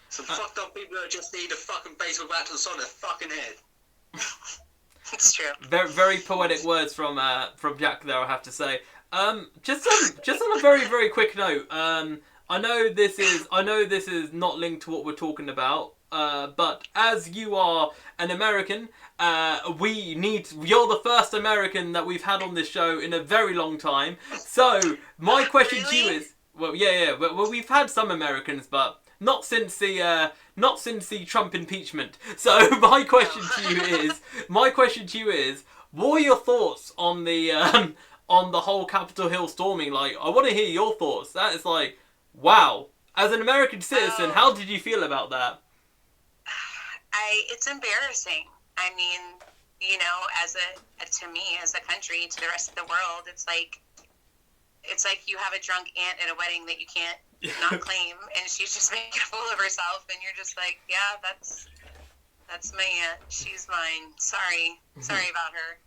some fucked up people that just need a fucking baseball bat to the side of their fucking head. It's true. Very, very poetic words from Jack there, I have to say. Just on a very, very quick note. I know this is not linked to what we're talking about. But as you are an American, you're the first American that we've had on this show in a very long time. So my question to you is, well, yeah. Well, we've had some Americans, but not since the Trump impeachment. So my question to you is, what are your thoughts on the whole Capitol Hill storming? Like, I want to hear your thoughts. That is like, wow. As an American citizen, how did you feel about that? It's embarrassing. I mean, to me, as a country, to the rest of the world, it's like you have a drunk aunt at a wedding that you can't not claim, and she's just making a fool of herself, and you're just like, yeah, that's my aunt. She's mine. Sorry about her.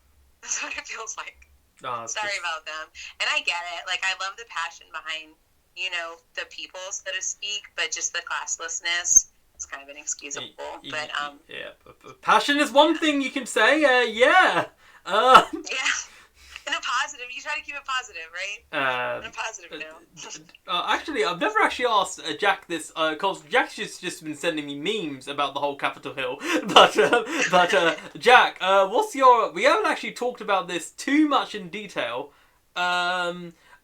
That's what it feels like. Sorry about them. And I get it. Like, I love the passion behind, the people, so to speak, but just the classlessness. It's kind of inexcusable, but yeah, passion is one thing you can say. Yeah. Yeah, in a positive. You try to keep it positive, right? In a positive note. Actually, I've never actually asked Jack this, because Jack's just been sending me memes about the whole Capitol Hill. But Jack, we haven't actually talked about this too much in detail.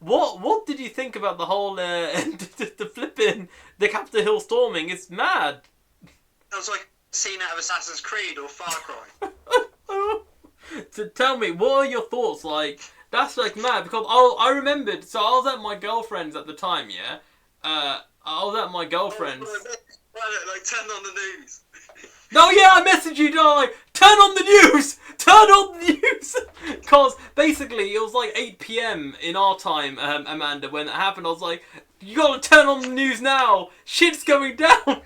What did you think about the whole the Capitol Hill storming? It's mad. It was like a scene out of Assassin's Creed or Far Cry. So tell me, what are your thoughts? Like, that's like mad, because I remembered. So I was at my girlfriend's at the time. Yeah, I was at my girlfriend's. Like, turn on the news. No, yeah, I messaged you, didn't I? Turn on the news! Turn on the news! Because basically, it was like 8 p.m. in our time, Amanda, when it happened. I was like, you gotta turn on the news now! Shit's going down!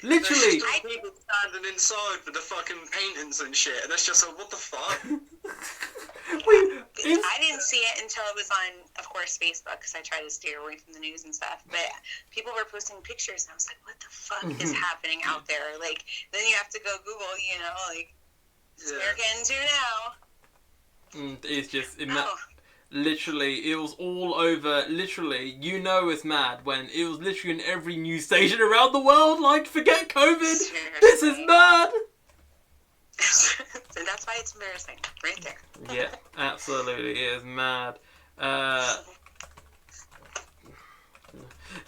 Literally. There's still people standing inside with the fucking paintings and shit, and it's just like, what the fuck? I didn't see it until it was on, of course, Facebook, because I try to steer away from the news and stuff. But people were posting pictures, and I was like, what the fuck is happening out there? Like, then you have to go Google, like, it's Americans here now. It's just, literally, it was all over, literally, it's mad, when it was literally in every news station around the world, like, forget COVID, seriously. This is mad! And that's why it's embarrassing, right there. Yeah, absolutely, it is mad.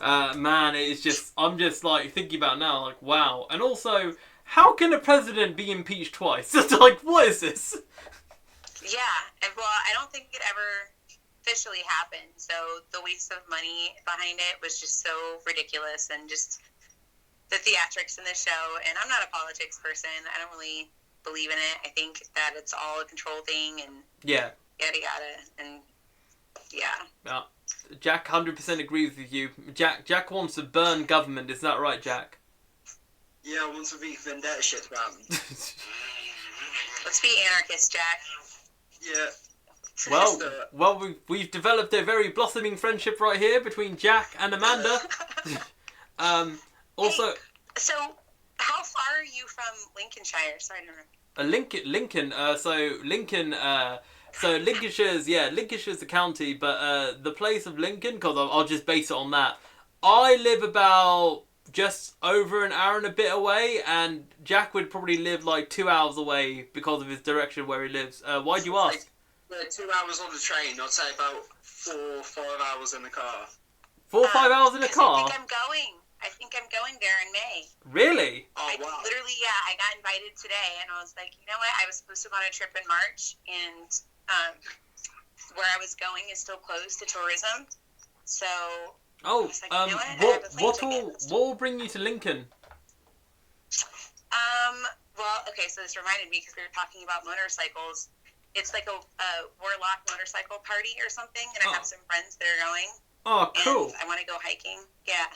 Man, it's just, I'm just like thinking about it now, like, wow. And also, how can a president be impeached twice? It's like, what is this? Yeah, and well, I don't think it ever officially happened. So the waste of money behind it was just so ridiculous, and just the theatrics in the show. And I'm not a politics person. I don't really believe in it. I think that it's all a control thing, and Yeah. yada yada, and yeah. Jack 100% agrees with you. Jack wants to burn government. Is that right, Jack? Yeah, I want some V for Vendetta shit about me. Let's be anarchists, Jack. Yeah. Well, we've developed a very blossoming friendship right here between Jack and Amanda. Also, Hey, so how far are you from Lincolnshire? Sorry to interrupt. Lincolnshire's the county, but the place of Lincoln, because I'll just base it on that. I live about just over an hour and a bit away, and Jack would probably live like 2 hours away because of his direction where he lives. Why do you ask? 2 hours on the train. I'd say about 4 or 5 hours in the car. 4 or 5 hours in a car? I think I'm going there in May. Really? Oh, wow. Literally, yeah. I got invited today, and I was like, you know what? I was supposed to go on a trip in March, and where I was going is still closed to tourism. So. Oh, like, you know what will bring you to Lincoln? Well, okay, so this reminded me, because we were talking about motorcycles. It's like a Warlock motorcycle party or something, and I have some friends that are going. Oh, cool. And I want to go hiking. Yeah.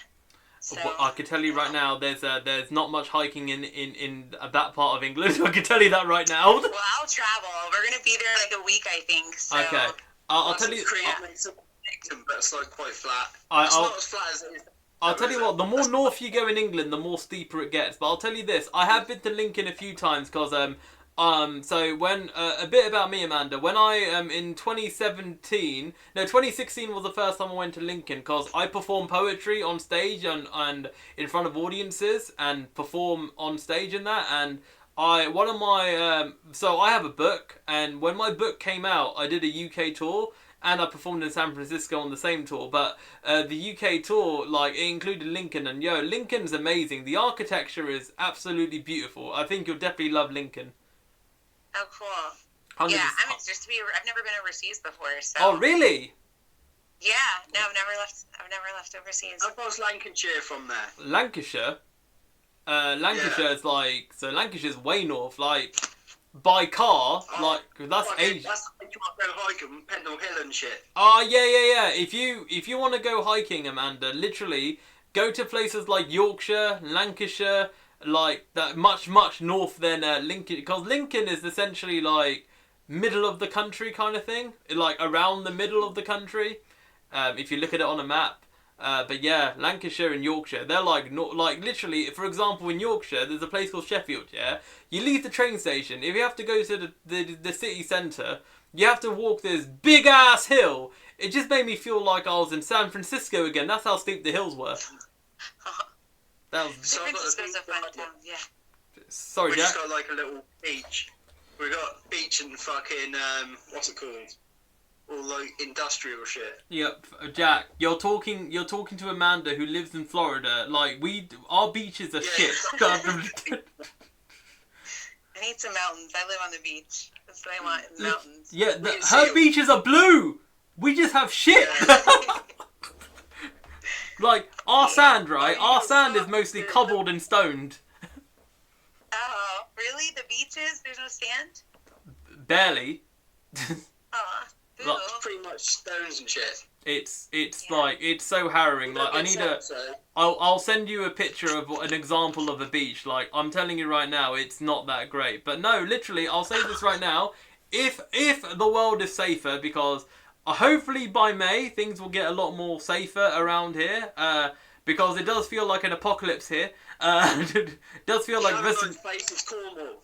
So, well, I can tell you right now, there's not much hiking in that part of England. I can tell you that right now. Well, I'll travel. We're gonna be there like a week, I think. So. Okay. I'll tell you. But it's like quite flat. It's I'll- not as flat as it is. I'll tell you what, the more north you go in England, the more steeper it gets. But I'll tell you this, I have been to Lincoln a few times because so when a bit about me, Amanda, when I in 2016 was the first time I went to Lincoln, because I perform poetry on stage and in front of audiences and perform on stage in that, and so I have a book, and when my book came out, I did a UK tour. And I performed in San Francisco on the same tour, but the UK tour, like, it included Lincoln, and Lincoln's amazing. The architecture is absolutely beautiful. I think you'll definitely love Lincoln. Oh, cool. 100%. Yeah, I mean, I've never been overseas before, so. Oh, really? Yeah, no, I've never left overseas. How far's Lancashire from there? Lancashire? Lancashire's like, so Lancashire's way north, like, by car, like, that's ages. That's like you want to go hiking, Pendle Hill and shit. Oh, yeah. If you want to go hiking, Amanda, literally, go to places like Yorkshire, Lancashire, like, that much north than Lincoln, because Lincoln is essentially, like, middle of the country kind of thing, like, around the middle of the country, if you look at it on a map. But yeah, Lancashire and Yorkshire, they're like, literally, for example, in Yorkshire, there's a place called Sheffield, yeah? You leave the train station, if you have to go to the city centre, you have to walk this big-ass hill. It just made me feel like I was in San Francisco again. That's how steep the hills were. That was... San Francisco's a fun town, yeah. Sorry, We Jack. just got like a little beach. We got beach and fucking, what's it called? All like industrial shit. Yep, Jack, you're talking to Amanda who lives in Florida. Like, our beaches are shit. I need some mountains. I live on the beach. That's what I want, is mountains. Yeah, her beaches are blue. We just have shit. Like, our sand, right? Our sand is mostly cobbled and stoned. Oh, really? The beaches? There's no sand? Barely. Oh, Like, ooh. Pretty much stones and shit. It's like, it's so harrowing. Like, I'll send you a picture of an example of a beach. Like, I'm telling you right now, it's not that great. But no, literally, I'll say this right now. If the world is safer, because hopefully by May things will get a lot more safer around here. Because it does feel like an apocalypse here. It does feel like this. Place is Cornwall.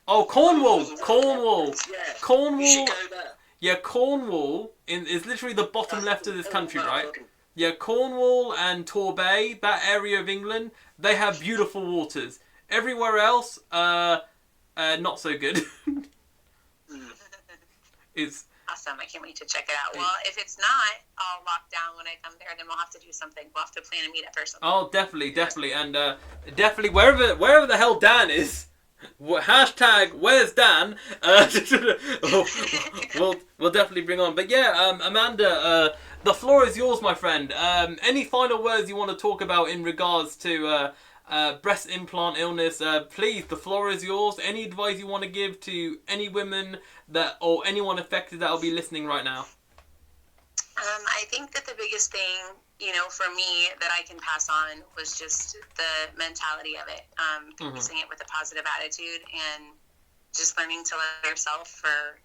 Oh, Cornwall. Yeah. Cornwall. You should go there. Yeah, Cornwall is literally the bottom left of this country, right? Yeah, Cornwall and Torbay, that area of England, they have beautiful waters. Everywhere else, not so good. Awesome. awesome. I can't wait to check it out. Well, if it's not all locked down when I come there, then we'll have to do something. We'll have to plan a meetup or something. Oh, definitely, and definitely wherever the hell Dan is. Hashtag where's Dan? We'll definitely bring on. But yeah, Amanda, the floor is yours, my friend. Any final words you want to talk about in regards to breast implant illness? Please, the floor is yours. Any advice you want to give to any women or anyone affected that will be listening right now? I think that the biggest thing, for me that I can pass on was just the mentality of it, using it with a positive attitude and just learning to love yourself for,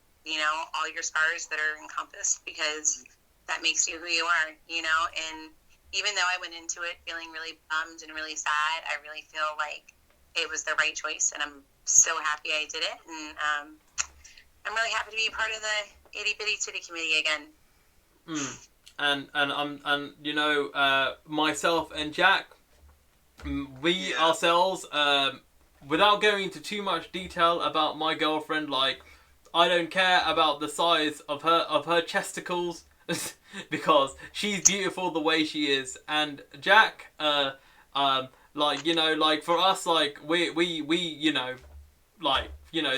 all your scars that are encompassed, because that makes you who you are, and even though I went into it feeling really bummed and really sad, I really feel like it was the right choice, and I'm so happy I did it, and I'm really happy to be part of the Itty Bitty Titty Committee again. And myself and Jack, we ourselves, without going into too much detail about my girlfriend, like, I don't care about the size of her chesticles because she's beautiful the way she is. And Jack, for us, like, we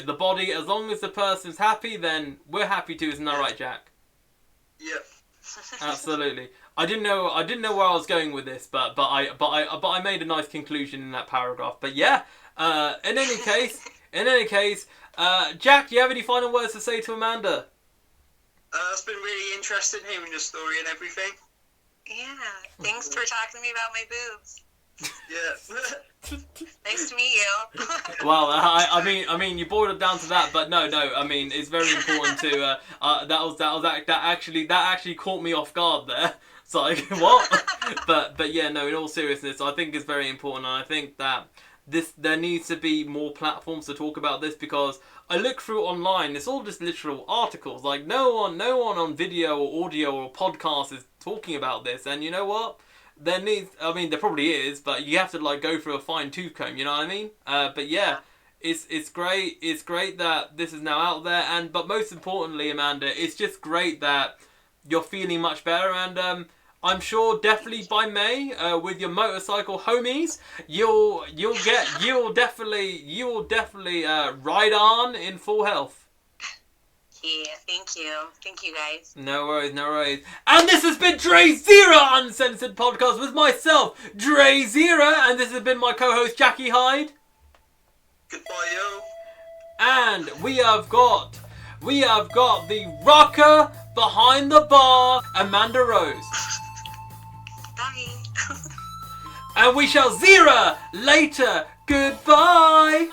the body, as long as the person's happy, then we're happy too. Isn't that right, Jack? Yeah. Absolutely. I didn't know where I was going with this, but I made a nice conclusion in that paragraph. But yeah, in any case, Jack, do you have any final words to say to Amanda? It's been really interesting hearing your story and everything. Yeah, thanks for talking to me about my boobs. Yeah. Nice to meet you. Well, I mean, you boiled it down to that, but no. I mean, it's very important to. That actually caught me off guard there. It's like, what? but yeah, no. In all seriousness, I think it's very important, and I think that there needs to be more platforms to talk about this, because I look through online, it's all just literal articles. Like no one on video or audio or podcast is talking about this, and you know what? There probably is, but you have to go through a fine tooth comb, you know what I mean? But yeah, it's great. It's great that this is now out there, but most importantly, Amanda, it's just great that you're feeling much better, and I'm sure definitely by May, with your motorcycle homies, you'll definitely ride on in full health. Yeah, thank you guys. No worries. And this has been Dre Zero Uncensored Podcast with myself, Dre Zero, and this has been my co-host Jackie Hyde. Goodbye, yo. And we have got the rocker behind the bar, Amanda Rose. Bye. And we shall zero later. Goodbye.